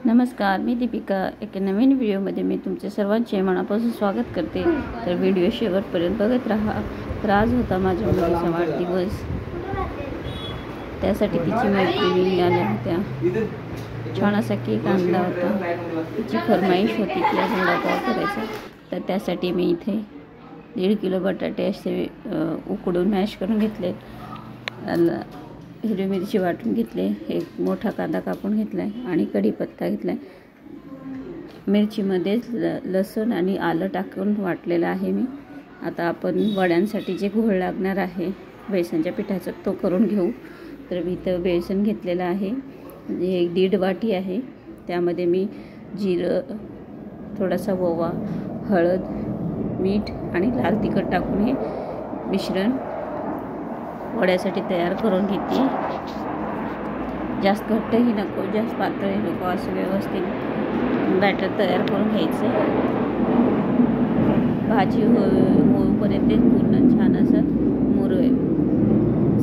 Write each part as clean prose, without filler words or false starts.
नमस्कार, मी दीपिका. एका नवीन व्हिडिओमध्ये मी तुमचे सर्वांचे मनापासून स्वागत करते. तर व्हिडिओ शेवटपर्यंत बघत राहा. तर आज होता माझ्या मुलीचा वाढदिवस, त्यासाठी तिची मैत्रिणी आल्या होत्या. छान असा केक आणला होता. तिची फरमाईश होती की आज वडापाव करायचा. तर त्यासाठी मी इथे 1.5 किलो बटाटे असे उकडून मॅश करून घेतले, हिरवी मिरची वाटून घेतले, एक मोठा कांदा कापून घेतला आहे आणि कढीपत्ता घेतला आहे. मिरचीमध्येच लसूण आणि आलं टाकून वाटलेलं आहे मी. आता आपण वड्यांसाठी जे घोळ लागणार आहे बेसनच्या पिठाचा तो करून घेऊ. तर मी इथं बेसन घेतलेलं आहे, म्हणजे 1.5 वाटी आहे. त्यामध्ये मी जिरं, थोडासा ओवा, हळद, मीठ आणि लाल तिखट टाकून हे मिश्रण वड्यासाठी तयार करून घेते. जास्त घट्टही नको, जास्त पातळही नको, असं व्यवस्थित बॅटर तयार करून घ्यायचं. भाजी होईपर्यंत पूर्ण छान असं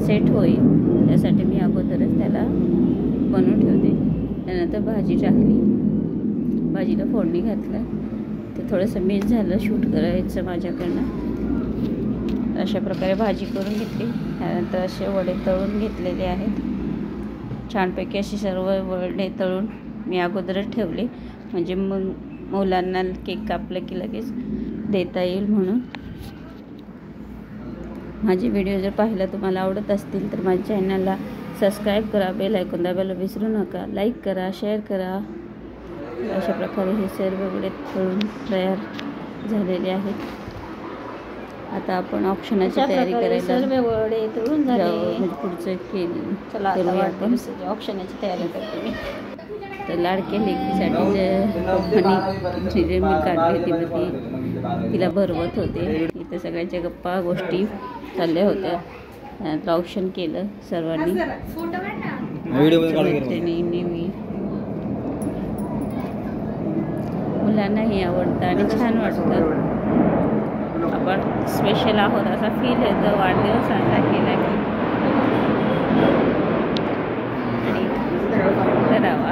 सेट होईल, त्यासाठी मी अगोदरच त्याला बनवून ठेवते. त्यानंतर भाजी टाकली, भाजीला फोडणी घातलं. ते थोडंसं मिस झालं, शूट करायचं माझ्याकडनं. अशा प्रकारे भाजी करून घेतली. त्यानंतर असे वडे तळून घेतलेले आहेत. छानपैकी असे सर्व वडे तळून मी अगोदरच ठेवले, म्हणजे मग मुलांना केक कापलं की लगेच देता येईल म्हणून. माझे व्हिडिओ जर पाहायला तुम्हाला आवडत असतील तर माझ्या चॅनलला सबस्क्राईब करा, बेल आयकॉन दाबायला विसरू नका, लाईक करा, शेअर करा. अशा प्रकारे हे सर्व वडे तळून तयार झालेले आहेत. आता आपण ऑप्शनाची तयारी करायला सर्व वडे तळून झाले, म्हणजे पुढचं केली. चला आपण ऑप्शनाची तयारी करते मी. तर लाडक्या लेकीसाठी जे मी काढली होती ती तिला भरवत होते. इथं सगळ्यांच्या गप्पा गोष्टी चालल्या होत्या. त्यानंतर ऑप्शन केलं सर्वांनी, मैत्रिणींनी, मी. मुलांनाही आवडतं आणि छान वाटतं. आपण स्पेशल आहोत असा फील येतो वाढदिवस साजरा केला की. आणि करावा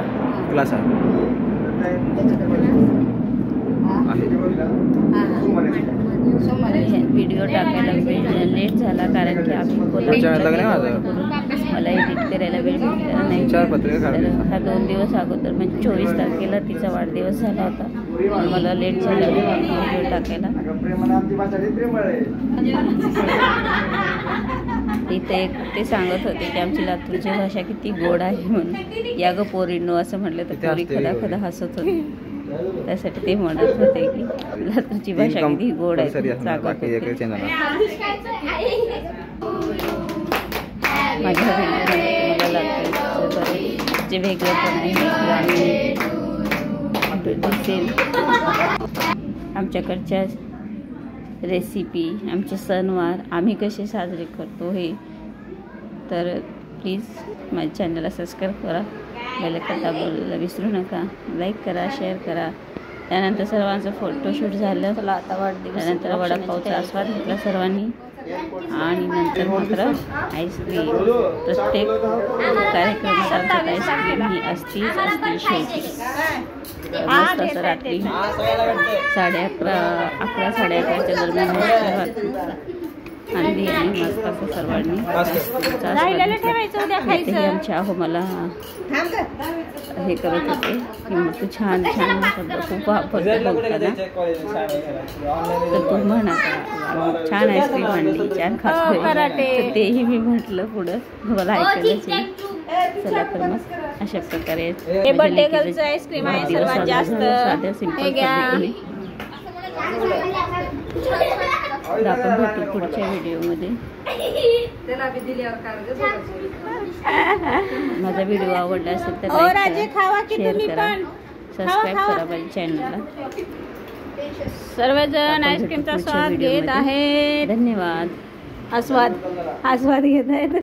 व्हिडिओ टाकायला लेट झाला, कारण की आम्ही मला एडिट करायला वेळ भेटला नाही. तर हा 2 दिवस अगोदर म्हणजे 24 तारखेला तिचा वाढदिवस झाला होता. मला लेट झाला व्हिडिओ टाकायला. इथे एक ते सांगत होते की आमची लातूरची भाषा किती गोड आहे म्हणून. या ग पोरींनो असं म्हटलं तर पोरी खदा हसत होती. त्यासाठी ते म्हणत होते की लातूरची भाषा किती गोड आहे. माझ्या व्हिडिओमध्ये मला लातूरचं जे वेगळं पण आहे दिसेल. आमच्याकडच्या रेसिपी, आमचे सणवार आम्ही कसे साजरे करतो हे. तर प्लीज माझ्या चॅनलला सबस्क्राईब करा, बेल आयकॉन दाबायला विसरू नका, लाईक करा, शेअर करा. त्यानंतर सर्वांचं फोटोशूट झालं. त्यानंतर वडापावचा आस्वाद घेतला सर्वांनी. आणि नंतर मात्र आईस्क्रीम. प्रत्येक कार्यक्रमात आमच्यात आईस्क्रीम ही असतीच शेवटी. मस्त असं रात्री 11:30-11:30च्या दरम्यान आणली आणि मस्त असं सर्वांनी आमच्या अहो मला हे करत होते की मग तू छान छान खूप बोलताना तर तू म्हणा छान आईस्क्रीम आणली, छान खातोय. तेही मी म्हटलं पुढं मला ऐकायलाच येईल. चला तर मग अशा प्रकारे आईस्क्रीम आहे सर्वात जास्त साध्या सिंपल. आपण भेटू पुढच्या व्हिडिओमध्ये. माझा व्हिडिओ आवडला असेल तर लाईक करा, शेअर करा, सबस्क्राईब करा माझ्या चॅनलला. सर्वजण आईस्क्रीमचा स्वाद घेत आहेत. धन्यवाद. आस्वाद घेत आहेत.